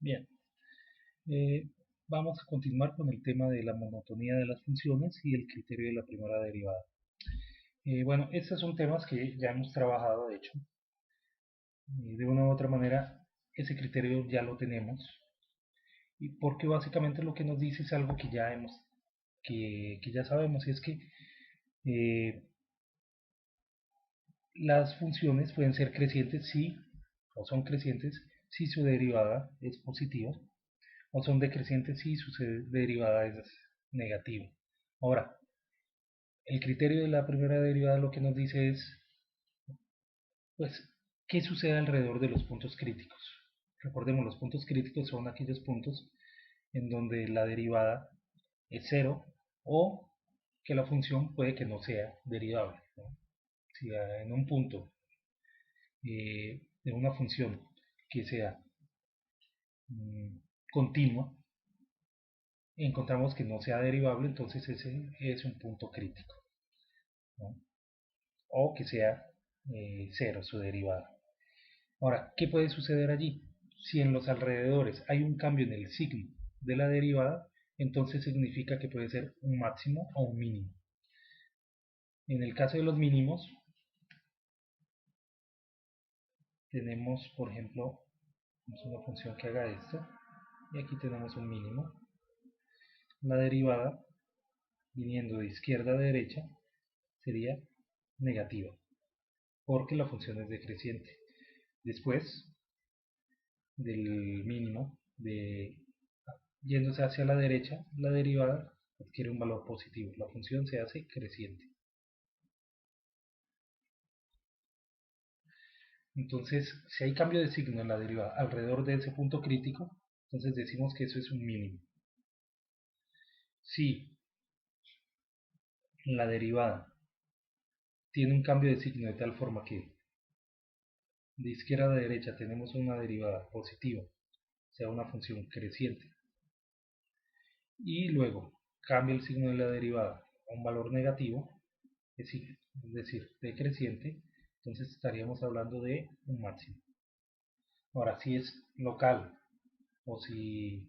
Bien, eh, vamos a continuar con el tema de la monotonía de las funciones y el criterio de la primera derivada. Bueno, estos son temas que ya hemos trabajado, de hecho. De una u otra manera, ese criterio ya lo tenemos. Y porque básicamente lo que nos dice es algo que ya que ya sabemos, y es que eh, las funciones pueden ser crecientes si, o son crecientes si su derivada es positiva, o son decrecientes si su derivada es negativa. Ahora, el criterio de la primera derivada lo que nos dice es, pues, qué sucede alrededor de los puntos críticos. Recordemos, los puntos críticos son aquellos puntos en donde la derivada es cero o que la función puede que no sea derivable, ¿no? Si en un punto de una función que sea continua, encontramos que no sea derivable, entonces ese es un punto crítico, ¿no? O que sea cero su derivada. Ahora, ¿qué puede suceder allí? Si en los alrededores hay un cambio en el signo de la derivada, entonces significa que puede ser un máximo o un mínimo. En el caso de los mínimos, tenemos, por ejemplo, una función que haga esto, y aquí tenemos un mínimo. La derivada, viniendo de izquierda a derecha, sería negativa, porque la función es decreciente. Después del mínimo, yéndose hacia la derecha, la derivada adquiere un valor positivo, la función se hace creciente. Entonces, si hay cambio de signo en la derivada alrededor de ese punto crítico, entonces decimos que eso es un mínimo. Si la derivada tiene un cambio de signo de tal forma que de izquierda a derecha tenemos una derivada positiva, o sea, una función creciente, y luego cambia el signo de la derivada a un valor negativo, es decir, decreciente, entonces estaríamos hablando de un máximo. Ahora, si es local o si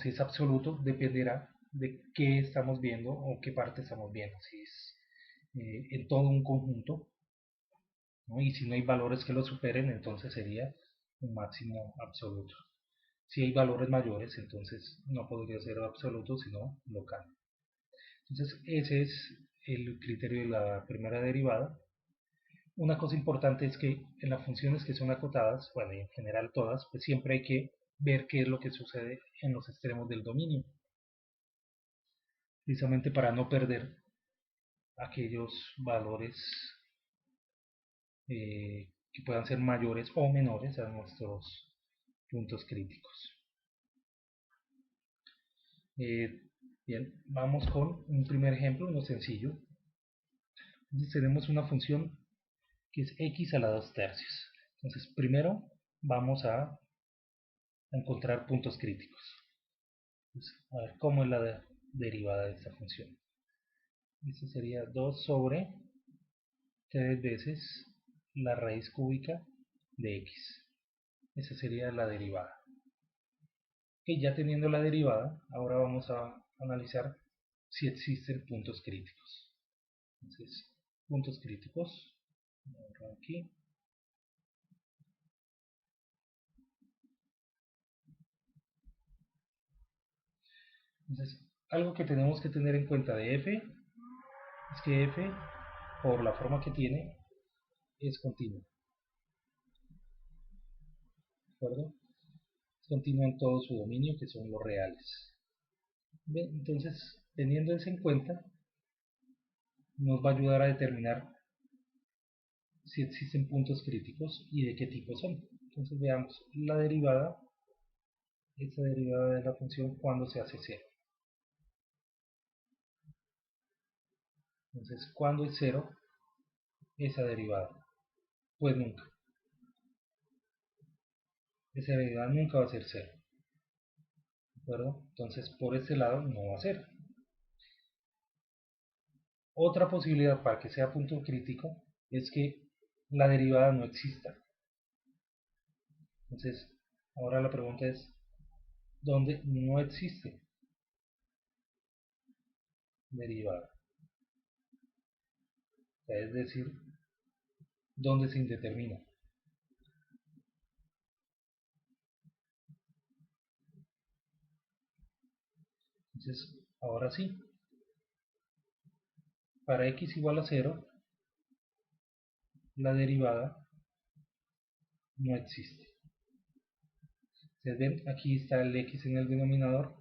es absoluto, dependerá de qué estamos viendo o qué parte estamos viendo. Si es en todo un conjunto, ¿no? Y si no hay valores que lo superen, entonces sería un máximo absoluto. Si hay valores mayores, entonces no podría ser absoluto, sino local. Entonces, ese es el criterio de la primera derivada. Una cosa importante es que en las funciones que son acotadas, bueno, y en general todas, pues siempre hay que ver qué es lo que sucede en los extremos del dominio, precisamente para no perder aquellos valores que puedan ser mayores o menores a nuestros puntos críticos. Eh, Bien, vamos con un primer ejemplo, uno sencillo. Entonces tenemos una función que es x a la 2 tercios. Entonces primero vamos a encontrar puntos críticos. Entonces, a ver cómo es la derivada de esta función. Esto sería 2 sobre 3 veces la raíz cúbica de x. Esa sería la derivada. Y ya teniendo la derivada, ahora vamos a analizar si existen puntos críticos. Entonces, puntos críticos, aquí. Entonces, algo que tenemos que tener en cuenta de f es que f, por la forma que tiene, es continua. ¿De acuerdo? Es continua en todo su dominio, que son los reales. Bien, entonces, teniendo eso en cuenta, nos va a ayudar a determinar si existen puntos críticos y de qué tipo son. Entonces veamos la derivada, esta derivada de la función cuando se hace cero. Entonces, ¿cuándo es cero esa derivada? Pues nunca. Esa derivada nunca va a ser cero. ¿De acuerdo? Entonces, por este lado no va a ser. Otra posibilidad para que sea punto crítico es que la derivada no exista. Entonces, Ahora la pregunta es, ¿dónde no existe derivada? Es decir, ¿dónde se indetermina? Entonces, ahora sí, para x igual a 0, la derivada no existe. Ustedes ven, aquí está el x en el denominador.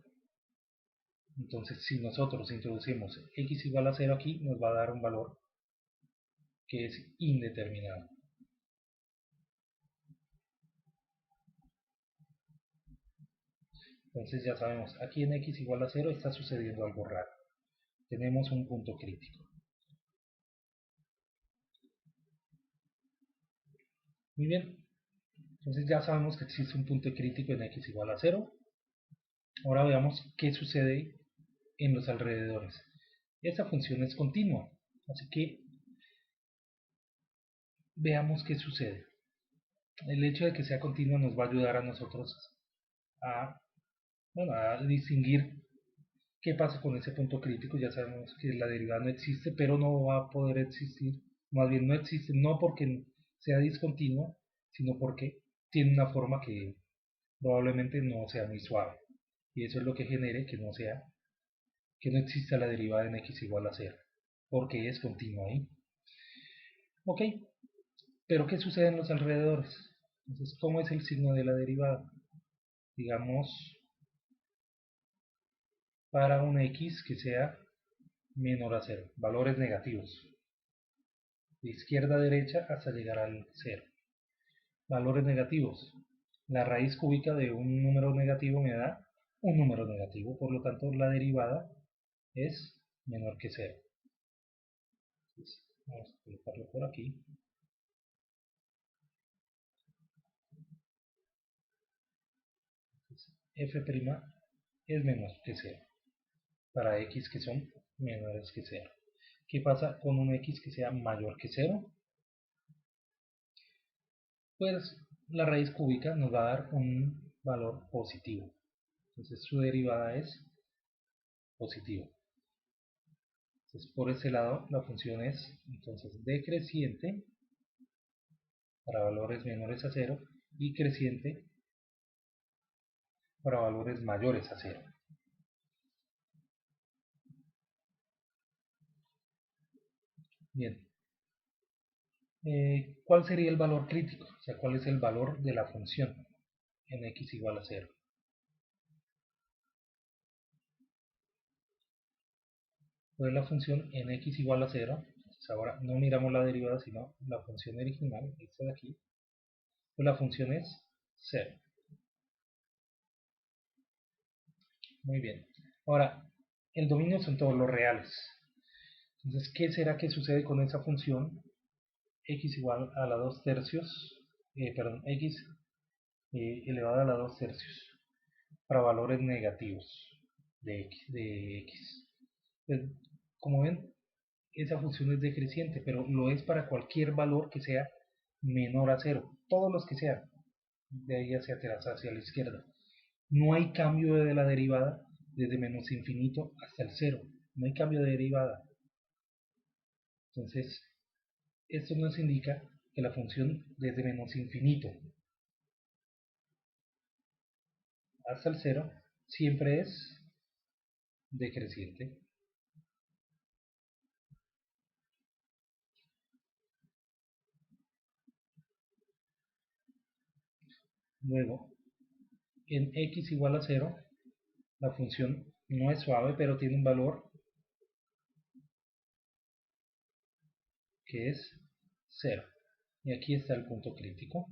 Entonces, si nosotros introducimos x igual a 0 aquí, nos va a dar un valor que es indeterminado. Entonces ya sabemos, aquí en x igual a 0 está sucediendo algo raro. Tenemos un punto crítico. Muy bien, entonces ya sabemos que existe un punto crítico en x igual a 0. Ahora veamos qué sucede en los alrededores. Esta función es continua, así que veamos qué sucede. El hecho de que sea continua nos va a ayudar a nosotros a, bueno, a distinguir qué pasa con ese punto crítico. Ya sabemos que la derivada no existe, pero no va a poder existir, más bien no existe, no porque sea discontinua, sino porque tiene una forma que probablemente no sea muy suave. Y eso es lo que genere que no exista la derivada en x igual a 0, porque es continua ahí. Ok, pero ¿qué sucede en los alrededores? Entonces, ¿cómo es el signo de la derivada? Digamos, para un x que sea menor a 0, valores negativos, de izquierda a derecha hasta llegar al 0. Valores negativos. La raíz cúbica de un número negativo me da un número negativo, por lo tanto la derivada es menor que 0. Entonces, vamos a colocarlo por aquí. Entonces, f' es menor que 0 para x que son menores que 0. ¿Qué pasa con un x que sea mayor que 0? Pues la raíz cúbica nos va a dar un valor positivo. Entonces su derivada es positiva. Entonces por ese lado la función es entonces decreciente para valores menores a 0 y creciente para valores mayores a 0. Bien, ¿cuál sería el valor crítico? O sea, ¿cuál es el valor de la función en x igual a 0? Pues la función en x igual a 0, entonces ahora no miramos la derivada sino la función original, esta de aquí, pues la función es 0. Muy bien. Ahora, el dominio son todos los reales. Entonces, ¿qué será que sucede con esa función x igual a la 2 tercios? Perdón, x elevado a la 2 tercios para valores negativos de x. Pues, como ven, esa función es decreciente, pero lo es para cualquier valor que sea menor a 0. Todos los que sean, de ahí hacia la izquierda. No hay cambio de la derivada desde menos infinito hasta el 0. No hay cambio de derivada. Entonces, esto nos indica que la función desde menos infinito hasta el 0 siempre es decreciente. Luego, en x igual a 0, la función no es suave, pero tiene un valor que es 0. Y aquí está el punto crítico.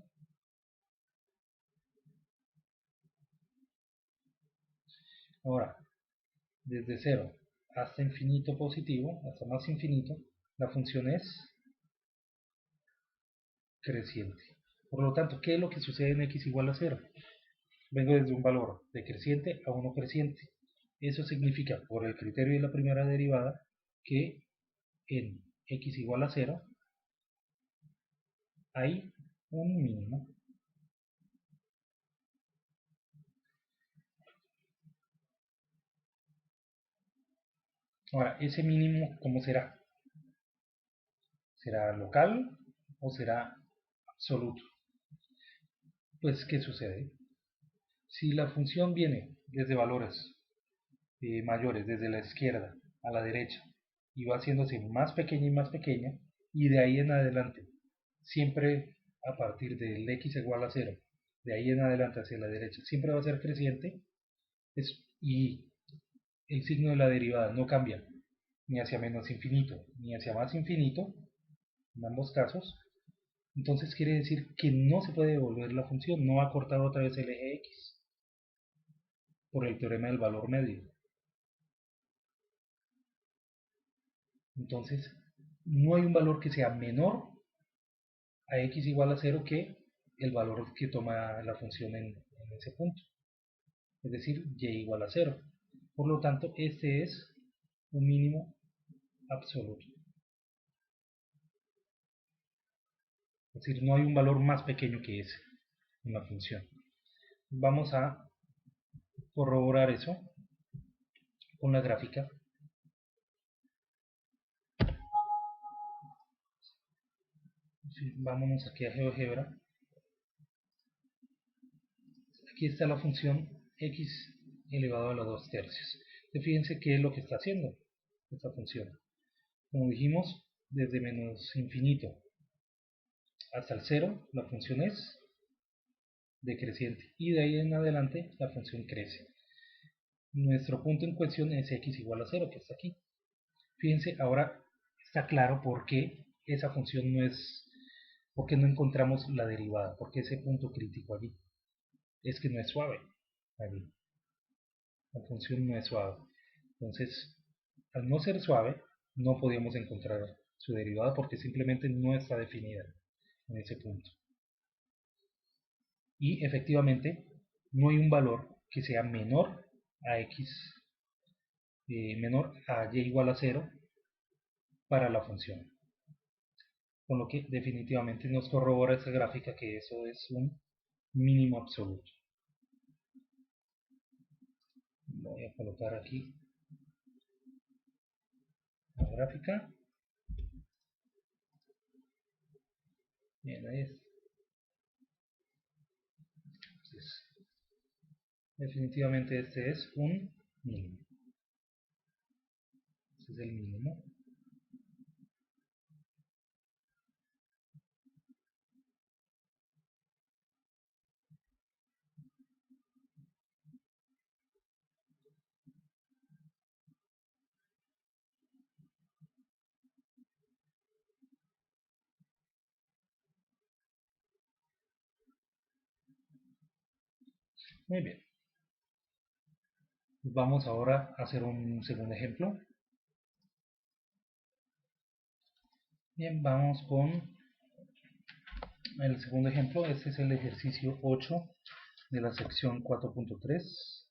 Ahora, desde 0 hasta infinito positivo, hasta más infinito, la función es creciente. Por lo tanto, ¿qué es lo que sucede en x igual a 0? Vengo desde un valor decreciente a uno creciente. Eso significa, por el criterio de la primera derivada, que en x igual a 0 hay un mínimo. Ahora, ese mínimo, ¿cómo será? ¿Será local o será absoluto? Pues, ¿qué sucede? Si la función viene desde valores mayores, desde la izquierda a la derecha, y va haciéndose más pequeña y más pequeña, y de ahí en adelante, siempre a partir del x igual a 0, de ahí en adelante hacia la derecha, siempre va a ser creciente, y el signo de la derivada no cambia, ni hacia menos infinito, ni hacia más infinito, en ambos casos, entonces quiere decir que no se puede devolver la función, no va a cortar otra vez el eje x, por el teorema del valor medio. Entonces, no hay un valor que sea menor a x igual a 0 que el valor que toma la función en ese punto, es decir, y igual a 0. Por lo tanto, este es un mínimo absoluto. Es decir, no hay un valor más pequeño que ese en la función. Vamos a corroborar eso con la gráfica. Vámonos aquí a GeoGebra. Aquí está la función x elevado a la 2 tercios. Fíjense qué es lo que está haciendo esta función. Como dijimos, desde menos infinito hasta el 0, la función es decreciente. Y de ahí en adelante, la función crece. Nuestro punto en cuestión es x igual a 0, que está aquí. Fíjense, ahora está claro por qué esa función no es, por qué no encontramos la derivada, porque ese punto crítico allí es que no es suave. Allí. La función no es suave. Entonces, al no ser suave, no podíamos encontrar su derivada porque simplemente no está definida en ese punto. Y efectivamente, no hay un valor que sea menor a x, menor a y igual a 0 para la función. Con lo que definitivamente nos corrobora esta gráfica que eso es un mínimo absoluto. Voy a colocar aquí la gráfica. Bien, ahí es. Entonces, definitivamente este es un mínimo. Este es el mínimo. Muy bien. Vamos ahora a hacer un segundo ejemplo. Bien, vamos con el segundo ejemplo. Este es el ejercicio 8 de la sección 4.3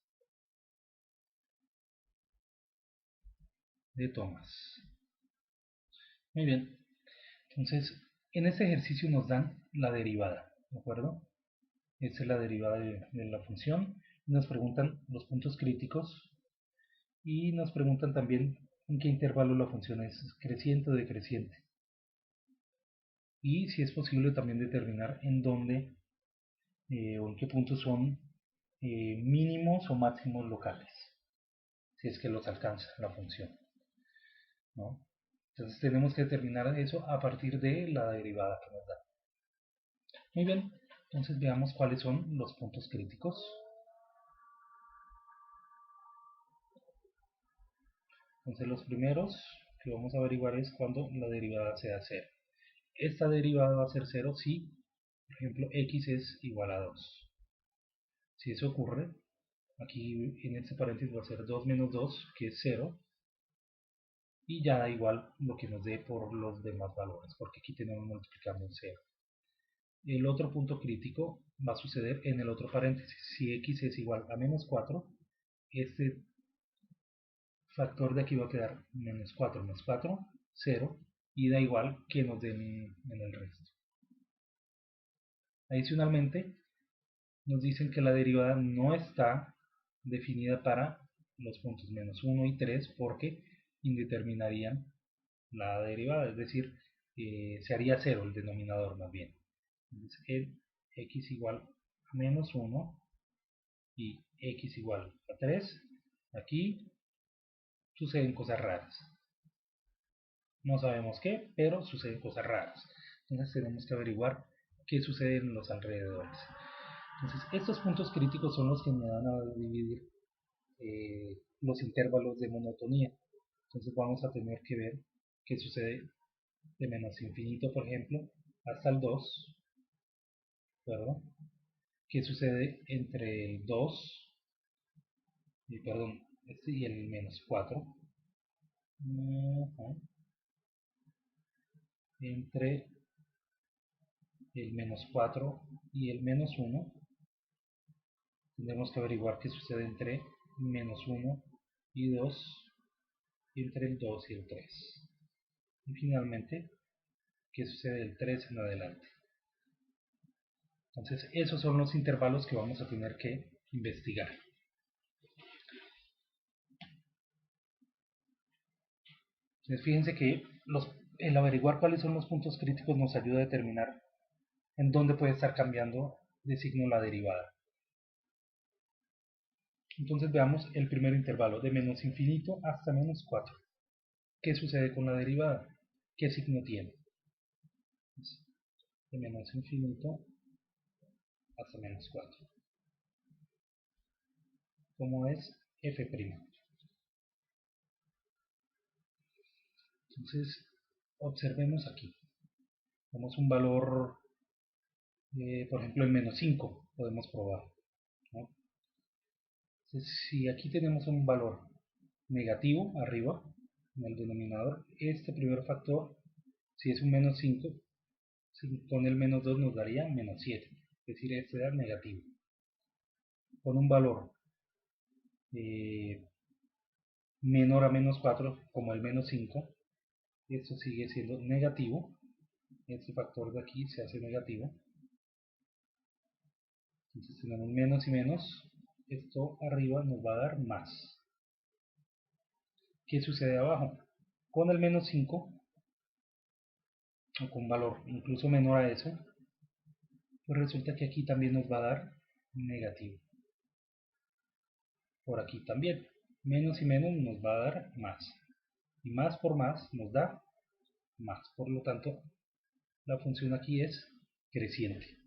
de Thomas. Muy bien. Entonces, en este ejercicio nos dan la derivada, ¿de acuerdo? Esta es la derivada de la función. Nos preguntan los puntos críticos y nos preguntan también en qué intervalo la función es creciente o decreciente. Y si es posible también determinar en dónde o en qué puntos son mínimos o máximos locales, si es que los alcanza la función, ¿no? Entonces tenemos que determinar eso a partir de la derivada que nos da. Muy bien, entonces veamos cuáles son los puntos críticos. Entonces los primeros que vamos a averiguar es cuando la derivada sea 0. Esta derivada va a ser 0 si, por ejemplo, x es igual a 2. Si eso ocurre, aquí en este paréntesis va a ser 2 menos 2, que es 0, y ya da igual lo que nos dé por los demás valores, porque aquí tenemos multiplicando un 0. El otro punto crítico va a suceder en el otro paréntesis. Si x es igual a menos 4, este factor de aquí va a quedar menos 4 más 4, 0, y da igual que nos den en el resto. Adicionalmente, nos dicen que la derivada no está definida para los puntos menos 1 y 3 porque indeterminarían la derivada, es decir, se haría cero el denominador más bien. Entonces, el x igual a menos 1 y x igual a 3, aquí suceden cosas raras. No sabemos qué, pero suceden cosas raras. Entonces tenemos que averiguar qué sucede en los alrededores. Entonces estos puntos críticos son los que me van a dividir los intervalos de monotonía. Entonces vamos a tener que ver qué sucede de menos infinito, por ejemplo, hasta el 2, ¿verdad? ¿Qué sucede entre el 2, perdón, este y el menos 4? Entre el menos 4 y el menos 1, tendremos que averiguar qué sucede entre menos 1 y 2, y entre el 2 y el 3. Y finalmente, qué sucede del 3 en adelante. Entonces, esos son los intervalos que vamos a tener que investigar. Entonces, fíjense que el averiguar cuáles son los puntos críticos nos ayuda a determinar en dónde puede estar cambiando de signo la derivada. Entonces veamos el primer intervalo, de menos infinito hasta menos 4. ¿Qué sucede con la derivada? ¿Qué signo tiene? De menos infinito hasta menos 4. ¿Cómo es f'? Entonces, observemos aquí. Tenemos un valor, por ejemplo, el menos 5, podemos probar, ¿no? Entonces, si aquí tenemos un valor negativo arriba, en el denominador, este primer factor, si es un menos 5, con el menos 2 nos daría menos 7, es decir, este da negativo. Con un valor menor a menos 4, como el menos 5, esto sigue siendo negativo, este factor de aquí se hace negativo. Entonces tenemos menos y menos, esto arriba nos va a dar más. ¿Qué sucede abajo? Con el menos 5, o con valor incluso menor a eso, pues resulta que aquí también nos va a dar negativo. Por aquí también, menos y menos nos va a dar más. Y más por más nos da más. Por lo tanto, la función aquí es creciente,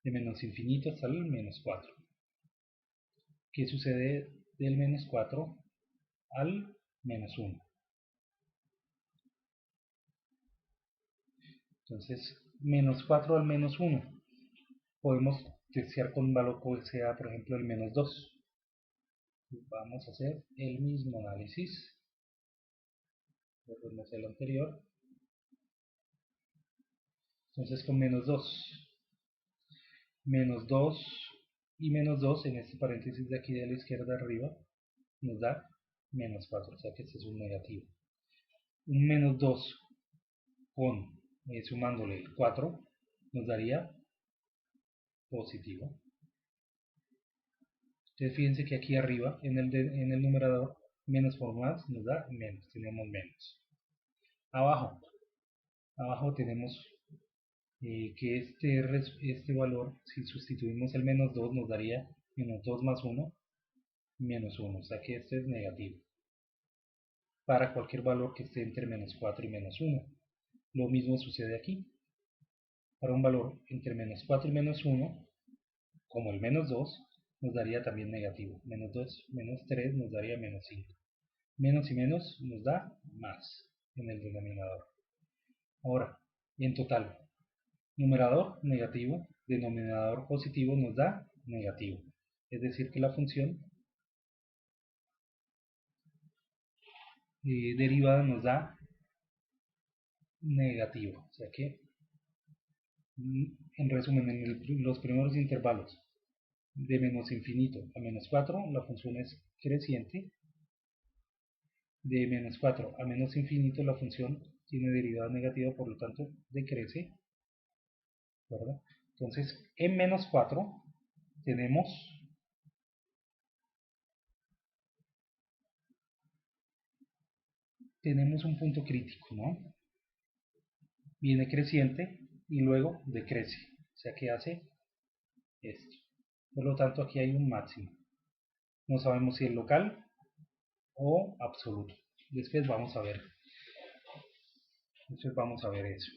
de menos infinito hasta el menos 4. ¿Qué sucede del menos 4 al menos 1? Entonces, menos 4 al menos 1. Podemos testear con un valor que sea, por ejemplo, el menos 2. Vamos a hacer el mismo análisis. Volvemos al anterior. Entonces, con menos 2. Menos 2 y menos 2 en este paréntesis de aquí de la izquierda arriba nos da menos 4, o sea que este es un negativo. Un menos 2 con sumándole el 4 nos daría positivo. Entonces fíjense que aquí arriba en el numerador menos por más nos da menos, tenemos menos. Abajo tenemos que este valor, si sustituimos el menos 2 nos daría menos 2 más 1, menos 1, o sea que este es negativo. Para cualquier valor que esté entre menos 4 y menos 1. Lo mismo sucede aquí. Para un valor entre menos 4 y menos 1, como el menos 2, nos daría también negativo. Menos 2, menos 3 nos daría menos 5. Menos y menos nos da más en el denominador. Ahora, en total, numerador negativo, denominador positivo nos da negativo. Es decir que la función derivada nos da negativo. O sea que, en resumen, en los primeros intervalos de menos infinito a menos 4, la función es creciente. De menos 4 a menos infinito, la función tiene derivada negativa, por lo tanto decrece, ¿verdad? Entonces, en menos 4 tenemos tenemos un punto crítico, ¿no? Viene creciente y luego decrece, o sea que hace esto. Por lo tanto, aquí hay un máximo. No sabemos si es local o absoluto. Después vamos a ver eso.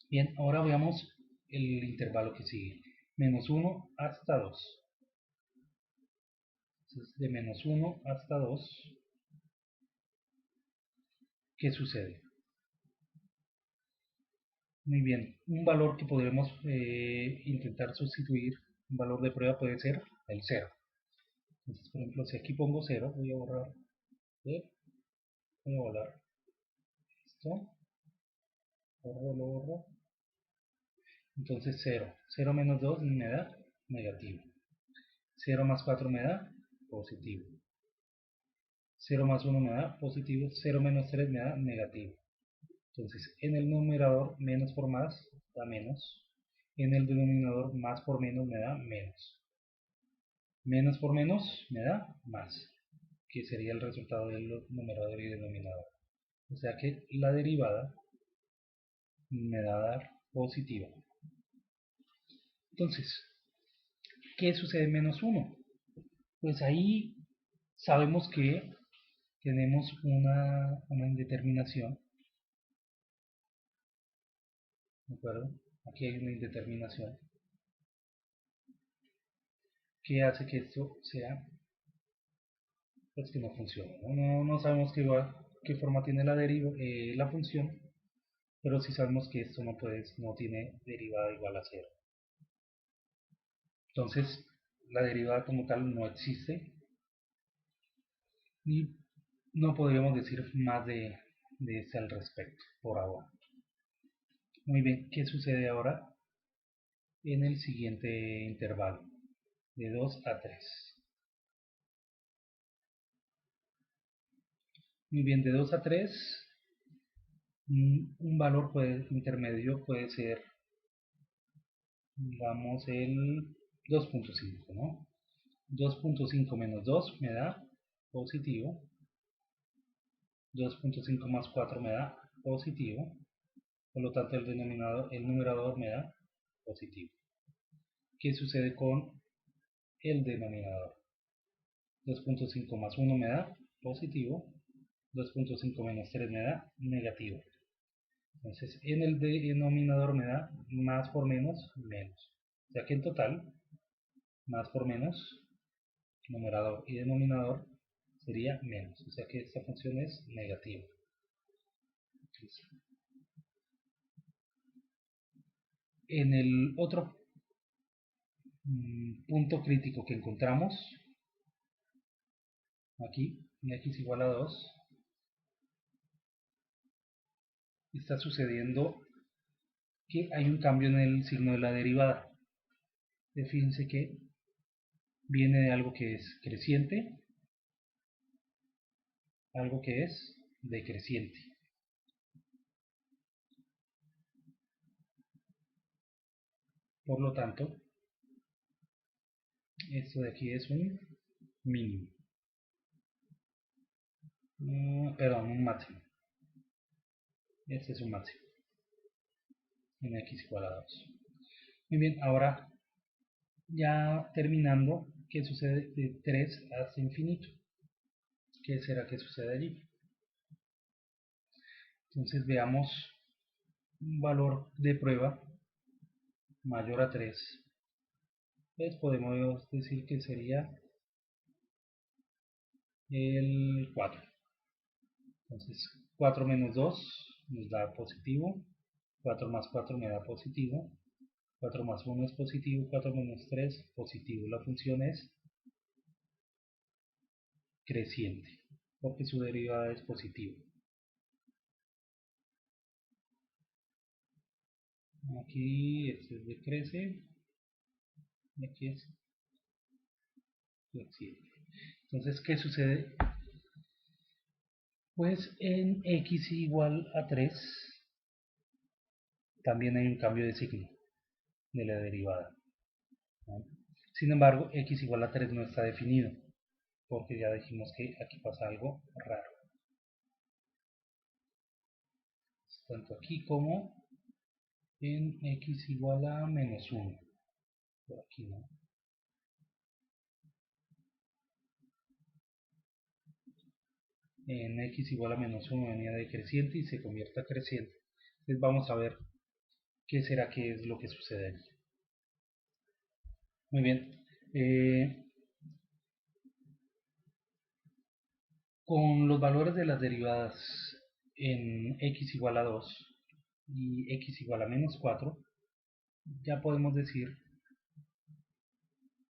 Bien, ahora veamos el intervalo que sigue. Menos 1 hasta 2. Entonces, de menos 1 hasta 2, ¿qué sucede? Muy bien, un valor que podremos intentar sustituir, un valor de prueba puede ser el 0. Entonces, por ejemplo, si aquí pongo 0, voy a borrar, voy a borrar esto, borro. Entonces 0. 0 menos 2 me da negativo. 0 más 4 me da positivo. 0 más 1 me da positivo. 0 menos 3 me da negativo. Entonces en el numerador menos por más da menos. En el denominador más por menos me da menos. Menos por menos me da más, que sería el resultado del numerador y denominador. O sea que la derivada me da a dar positiva. Entonces, ¿qué sucede en menos 1? Pues ahí sabemos que tenemos una indeterminación, ¿de acuerdo? Aquí hay una indeterminación que hace que esto sea, pues que no funcione, ¿no? No sabemos qué forma tiene la función, pero sí sabemos que esto no tiene derivada igual a 0. Entonces, la derivada como tal no existe y no podríamos decir más de este al respecto por ahora. Muy bien, ¿qué sucede ahora en el siguiente intervalo? De 2 a 3. Muy bien, de 2 a 3, un valor intermedio puede ser, digamos, el 2.5, ¿no? 2.5 menos 2 me da positivo. 2.5 más 4 me da positivo. Por lo tanto, el numerador me da positivo. ¿Qué sucede con el denominador? 2.5 más 1 me da positivo. 2.5 menos 3 me da negativo. Entonces, en el denominador me da más por menos, menos. O sea que en total, más por menos, numerador y denominador, sería menos. O sea que esta función es negativa. Entonces, en el otro punto crítico que encontramos, aquí, en x igual a 2, está sucediendo que hay un cambio en el signo de la derivada. Fíjense que viene de algo que es creciente, algo que es decreciente. Por lo tanto, esto de aquí es un mínimo. Perdón, un máximo. Este es un máximo. En x igual a 2. Muy bien, ahora ya terminando, ¿qué sucede de 3 hasta infinito? ¿Qué será que sucede allí? Entonces veamos un valor de prueba mayor a 3. Pues podemos decir que sería el 4. Entonces 4 menos 2 nos da positivo. 4 más 4 me da positivo. 4 más 1 es positivo. 4 menos 3 positivo. La función es creciente porque su derivada es positiva. Aquí este es decrece y aquí es creciente. Entonces, ¿qué sucede? Pues en x igual a 3 también hay un cambio de signo de la derivada, ¿no? Sin embargo, x igual a 3 no está definido porque ya dijimos que aquí pasa algo raro. tanto aquí como en x igual a menos 1. Por aquí no. En x igual a menos 1 venía decreciente y se convierte a creciente. Entonces vamos a ver qué será que es lo que sucede aquí. Muy bien. Con los valores de las derivadas en x igual a 2 y x igual a menos 4, ya podemos decir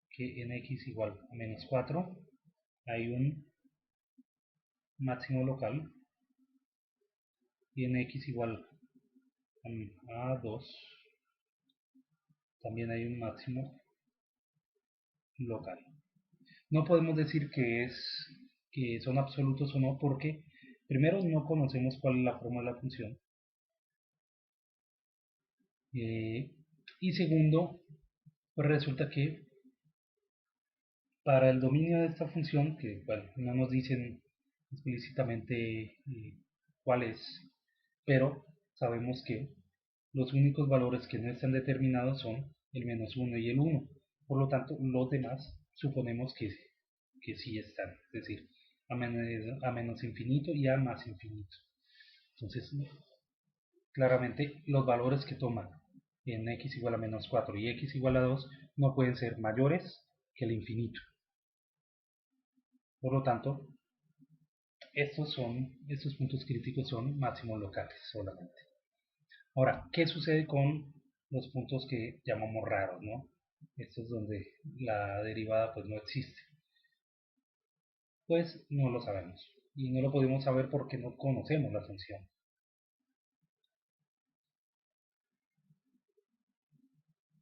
que en x igual a menos 4 hay un máximo local y en x igual a 2 también hay un máximo local. No podemos decir que son absolutos o no porque primero no conocemos cuál es la forma de la función y segundo, pues resulta que para el dominio de esta función, que bueno, no nos dicen explícitamente cuál es, pero sabemos que los únicos valores que no están determinados son el menos 1 y el 1. Por lo tanto, los demás suponemos que sí están, es decir, a menos infinito y a más infinito. Entonces, claramente los valores que toman en x igual a menos 4 y x igual a 2 no pueden ser mayores que el infinito. Por lo tanto, estos puntos críticos son máximos locales solamente. Ahora, ¿qué sucede con los puntos que llamamos raros, ¿no? Estos donde la derivada pues no existe. Pues no lo sabemos. Y no lo podemos saber porque no conocemos la función.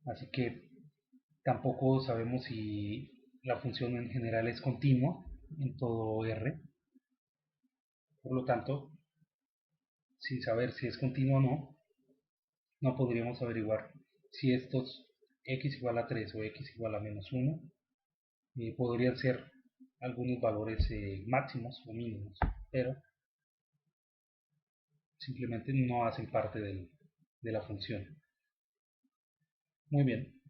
Así que tampoco sabemos si la función en general es continua en todo R. Por lo tanto, sin saber si es continua o no, no podríamos averiguar si estos x igual a 3 o x igual a menos 1 podrían ser algunos valores máximos o mínimos, pero simplemente no hacen parte de la función. Muy bien.